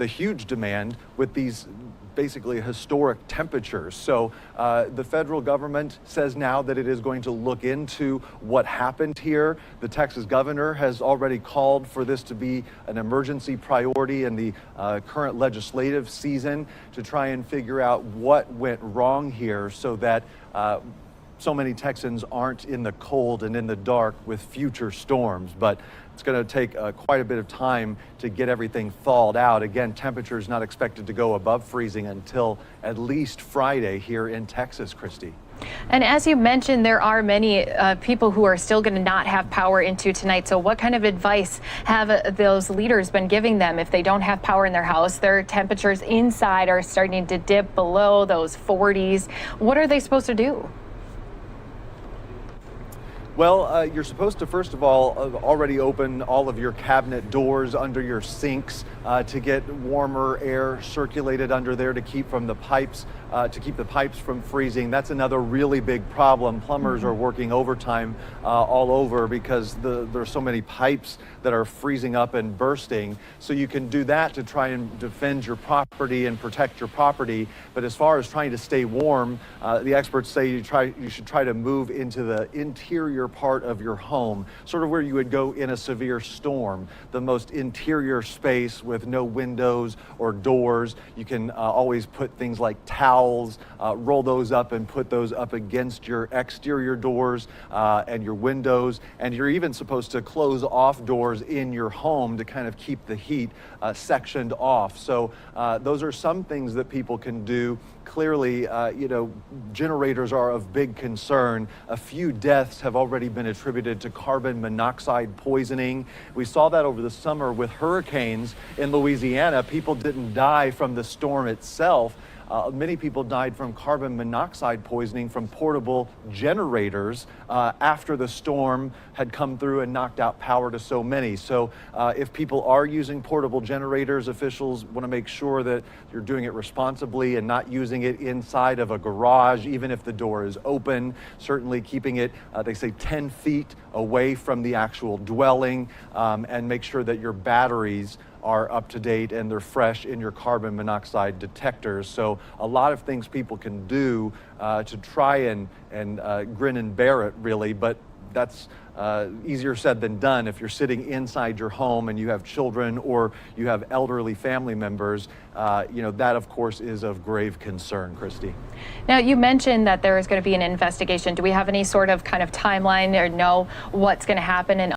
the huge demand with these basically historic temperatures. So the federal government says now that it is going to look into what happened here. The Texas governor has already called for this to be an emergency priority in the current legislative season to try and figure out what went wrong here so that so many Texans aren't in the cold and in the dark with future storms. But it's going to take quite a bit of time to get everything thawed out. Again, temperatures not expected to go above freezing until at least Friday here in Texas, Christy. And as you mentioned, there are many people who are still going to not have power into tonight. So what kind of advice have those leaders been giving them if they don't have power in their house? Their temperatures inside are starting to dip below those 40s. What are they supposed to do? Well, you're supposed to, first of all, already open all of your cabinet doors under your sinks to get warmer air circulated under there to keep from the pipes, to keep the pipes from freezing. That's another really big problem. Plumbers are working overtime all over because there's so many pipes that are freezing up and bursting. So you can do that to try and defend your property and protect your property. But as far as trying to stay warm, the experts say you should try to move into the interior part of your home, sort of where you would go in a severe storm, the most interior space with no windows or doors. You can always put things like towels, roll those up and put those up against your exterior doors and your windows. And you're even supposed to close off doors in your home to kind of keep the heat sectioned off. So those are some things that people can do. Clearly, generators are of big concern. A few deaths have already been attributed to carbon monoxide poisoning. We saw that over the summer with hurricanes in Louisiana. People didn't die from the storm itself. Many people died from carbon monoxide poisoning from portable generators after the storm had come through and knocked out power to so many. So if people are using portable generators, officials want to make sure that you're doing it responsibly and not using it inside of a garage, even if the door is open. Certainly keeping it, they say, 10 feet away from the actual dwelling, and make sure that your batteries are up to date and they're fresh in your carbon monoxide detectors. So a lot of things people can do to try and grin and bear it, really, but that's easier said than done. If you're sitting inside your home and you have children or you have elderly family members, that of course is of grave concern, Christy. Now, you mentioned that there is going to be an investigation. Do we have any sort of kind of timeline or know what's going to happen? And